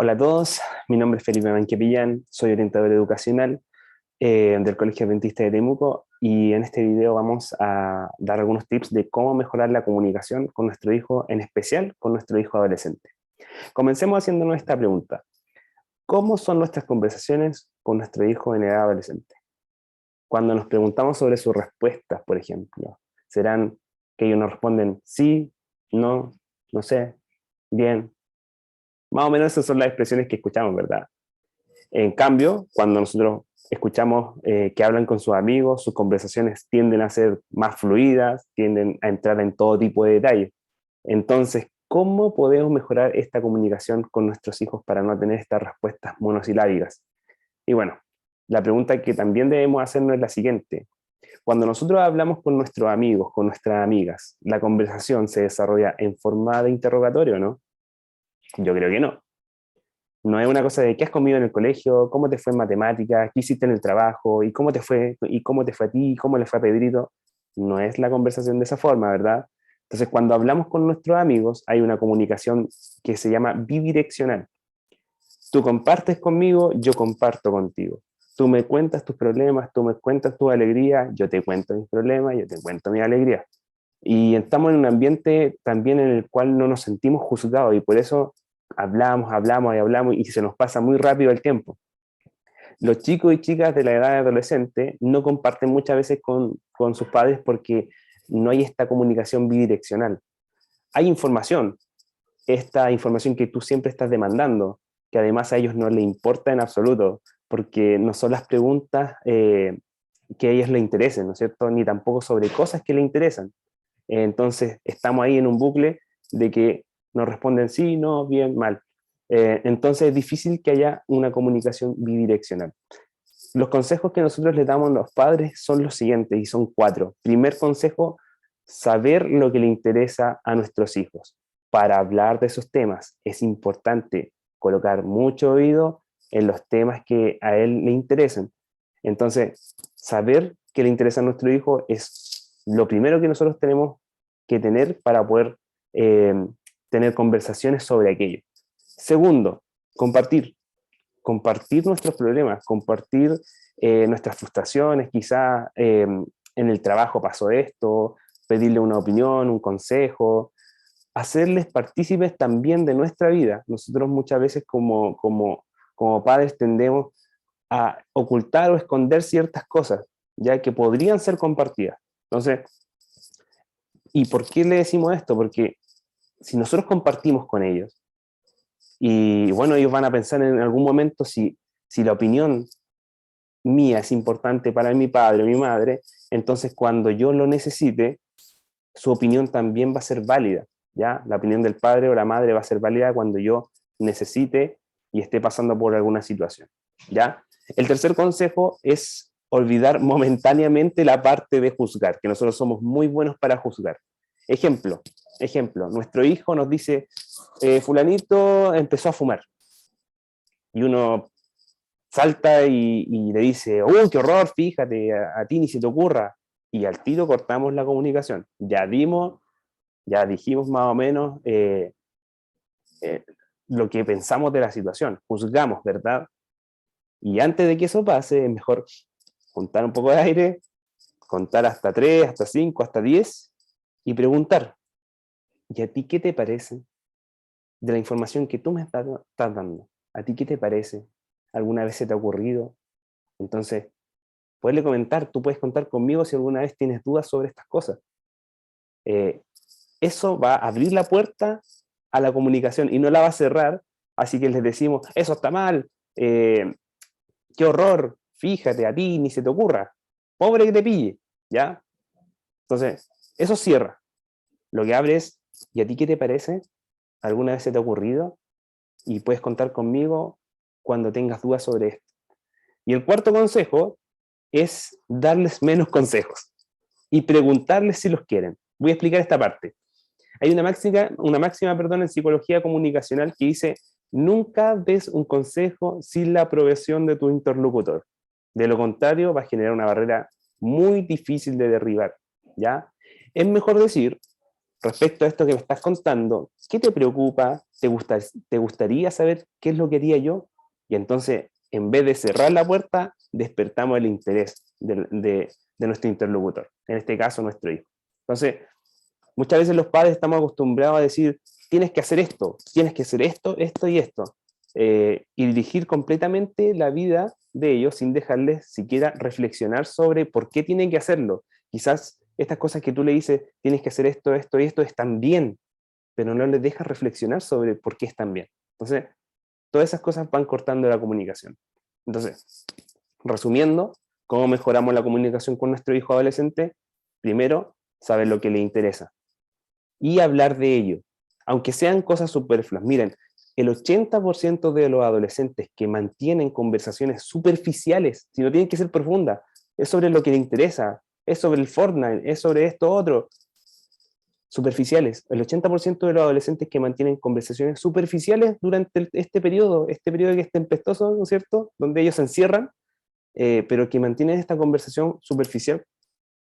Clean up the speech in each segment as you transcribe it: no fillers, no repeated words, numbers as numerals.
Hola a todos, mi nombre es Felipe Manquepillán, soy orientador educacional del Colegio Adventista de Temuco y en este video vamos a dar algunos tips de cómo mejorar la comunicación con nuestro hijo, en especial con nuestro hijo adolescente. Comencemos haciéndonos esta pregunta. ¿Cómo son nuestras conversaciones con nuestro hijo en edad adolescente? Cuando nos preguntamos sobre sus respuestas, por ejemplo, ¿serán que ellos nos responden sí, no, no sé, bien? Más o menos esas son las expresiones que escuchamos, ¿verdad? En cambio, cuando nosotros escuchamos que hablan con sus amigos, sus conversaciones tienden a ser más fluidas, tienden a entrar en todo tipo de detalles. Entonces, ¿cómo podemos mejorar esta comunicación con nuestros hijos para no tener estas respuestas monosilábicas? Y bueno, la pregunta que también debemos hacernos es la siguiente. Cuando nosotros hablamos con nuestros amigos, con nuestras amigas, ¿la conversación se desarrolla en forma de interrogatorio, no? Yo creo que no. No es una cosa de qué has comido en el colegio, cómo te fue en matemáticas, qué hiciste en el trabajo, y cómo te fue a ti, cómo le fue a Pedrito. No es la conversación de esa forma, ¿verdad? Entonces, cuando hablamos con nuestros amigos, hay una comunicación que se llama bidireccional. Tú compartes conmigo, yo comparto contigo. Tú me cuentas tus problemas, tú me cuentas tu alegría, yo te cuento mis problemas, yo te cuento mi alegría. Y estamos en un ambiente también en el cual no nos sentimos juzgados y por eso hablamos y hablamos y se nos pasa muy rápido el tiempo. Los chicos y chicas de la edad adolescente no comparten muchas veces con sus padres porque no hay esta comunicación bidireccional. Hay información, esta información que tú siempre estás demandando, que además a ellos no les importa en absoluto, porque no son las preguntas que a ellos les interesen, ¿no es cierto? Ni tampoco sobre cosas que les interesan. Entonces, estamos ahí en un bucle de que nos responden sí, no, bien, mal. Entonces, es difícil que haya una comunicación bidireccional. Los consejos que nosotros le damos a los padres son los siguientes, y son 4. Primer consejo, saber lo que le interesa a nuestros hijos. Para hablar de esos temas, es importante colocar mucho oído en los temas que a él le interesen. Entonces, saber qué le interesa a nuestro hijo es lo primero que nosotros tenemos que tener para poder eh, tener conversaciones sobre aquello. Segundo, compartir. Compartir nuestros problemas, compartir nuestras frustraciones, quizás en el trabajo pasó esto, pedirle una opinión, un consejo, hacerles partícipes también de nuestra vida. Nosotros muchas veces como padres tendemos a ocultar o esconder ciertas cosas, ya que podrían ser compartidas. Entonces, ¿y por qué le decimos esto? Porque si nosotros compartimos con ellos, y bueno, ellos van a pensar en algún momento si la opinión mía es importante para mi padre o mi madre, entonces cuando yo lo necesite, su opinión también va a ser válida, ¿ya? La opinión del padre o la madre va a ser válida cuando yo necesite y esté pasando por alguna situación, ¿ya? El tercer consejo es olvidar momentáneamente la parte de juzgar, que nosotros somos muy buenos para juzgar. Ejemplo, nuestro hijo nos dice, fulanito empezó a fumar, y uno salta y le dice, ¡uy, qué horror! Fíjate, a ti ni se te ocurra. Y al tiro cortamos la comunicación. Ya dijimos más o menos eh, lo que pensamos de la situación, juzgamos, ¿verdad? Y antes de que eso pase, es mejor juntar un poco de aire, contar hasta 3, hasta 5, hasta 10 y preguntar, ¿y a ti qué te parece de la información que tú me estás dando? ¿A ti qué te parece? ¿Alguna vez se te ha ocurrido? Entonces, poderle comentar, tú puedes contar conmigo si alguna vez tienes dudas sobre estas cosas. Eh, Eso va a abrir la puerta a la comunicación y no la va a cerrar, así que les decimos, eso está mal, qué horror, fíjate, a ti ni se te ocurra, pobre que te pille, ¿ya? Entonces, eso cierra. Lo que abre es, ¿y a ti qué te parece? ¿Alguna vez se te ha ocurrido? Y puedes contar conmigo cuando tengas dudas sobre esto. Y el cuarto consejo es darles menos consejos y preguntarles si los quieren. Voy a explicar esta parte. Hay una máxima, en psicología comunicacional que dice, nunca des un consejo sin la aprobación de tu interlocutor. De lo contrario, va a generar una barrera muy difícil de derribar, ¿ya? Es mejor decir, respecto a esto que me estás contando, ¿qué te preocupa? ¿Te gustaría saber qué es lo que haría yo? Y entonces, en vez de cerrar la puerta, despertamos el interés de nuestro interlocutor, en este caso nuestro hijo. Entonces, muchas veces los padres estamos acostumbrados a decir, tienes que hacer esto, esto y esto, y dirigir completamente la vida de ellos sin dejarles siquiera reflexionar sobre por qué tienen que hacerlo. Quizás estas cosas que tú le dices, tienes que hacer esto, esto y esto, están bien, pero no les dejas reflexionar sobre por qué están bien. Entonces, todas esas cosas van cortando la comunicación. Entonces, resumiendo, ¿cómo mejoramos la comunicación con nuestro hijo adolescente? Primero, saber lo que le interesa y hablar de ello, aunque sean cosas superfluas. Miren, el 80% de los adolescentes que mantienen conversaciones superficiales, si no tienen que ser profundas, es sobre lo que les interesa, es sobre el Fortnite, es sobre esto otro, superficiales. El 80% de los adolescentes que mantienen conversaciones superficiales durante este periodo que es tempestuoso, ¿no es cierto?, donde ellos se encierran, pero que mantienen esta conversación superficial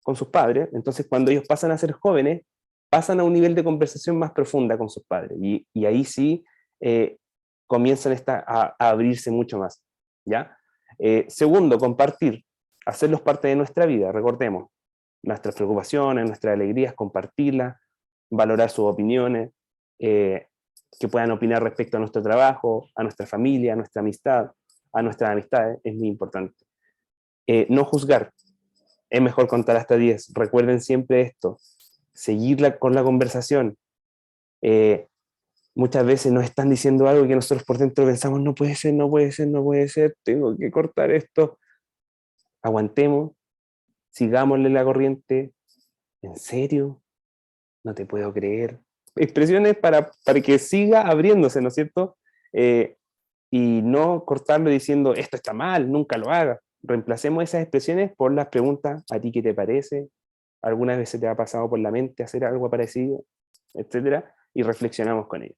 con sus padres. Entonces, cuando ellos pasan a ser jóvenes, pasan a un nivel de conversación más profunda con sus padres. Y ahí sí comienzan a abrirse mucho más. ¿Ya? Segundo, compartir, hacerlos parte de nuestra vida. Recordemos, nuestras preocupaciones, nuestras alegrías, compartirlas, valorar sus opiniones, que puedan opinar respecto a nuestro trabajo, a nuestra familia, a nuestra amistad, a nuestras amistades, es muy importante. No juzgar, es mejor contar hasta 10. Recuerden siempre esto, seguirla con la conversación. Eh, Muchas veces nos están diciendo algo que nosotros por dentro pensamos, no puede ser, no puede ser, no puede ser, tengo que cortar esto. Aguantemos, sigámosle la corriente. ¿En serio? No te puedo creer. Expresiones para que siga abriéndose, ¿no es cierto? Y no cortarlo diciendo, esto está mal, nunca lo hagas. Reemplacemos esas expresiones por las preguntas, ¿a ti qué te parece? ¿Algunas veces te ha pasado por la mente hacer algo parecido? Etcétera, y reflexionamos con ello.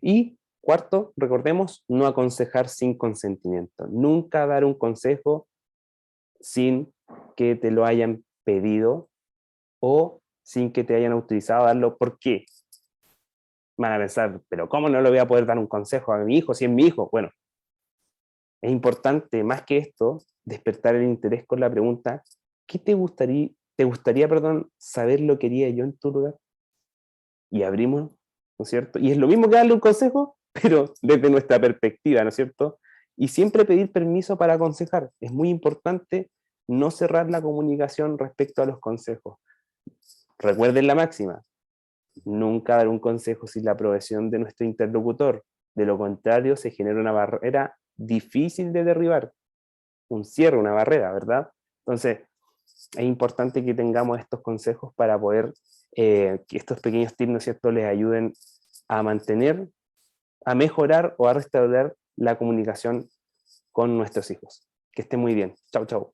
Y cuarto, recordemos, no aconsejar sin consentimiento. Nunca dar un consejo sin que te lo hayan pedido o sin que te hayan autorizado a darlo. ¿Por qué? Van a pensar, pero ¿cómo no le voy a poder dar un consejo a mi hijo si es mi hijo? Bueno, es importante, más que esto, despertar el interés con la pregunta, ¿qué te gustaría, saber lo que haría yo en tu lugar? Y abrimos, ¿no es cierto? Y es lo mismo que darle un consejo, pero desde nuestra perspectiva, ¿no es cierto? Y siempre pedir permiso para aconsejar. Es muy importante no cerrar la comunicación respecto a los consejos. Recuerden la máxima, nunca dar un consejo sin la aprobación de nuestro interlocutor. De lo contrario, se genera una barrera difícil de derribar, un cierre, una barrera, ¿verdad? Entonces, es importante que tengamos estos consejos para poder que estos pequeños tips, ¿no es cierto?, les ayuden a mantener, a mejorar o a restaurar la comunicación con nuestros hijos. Que estén muy bien. Chau, chau.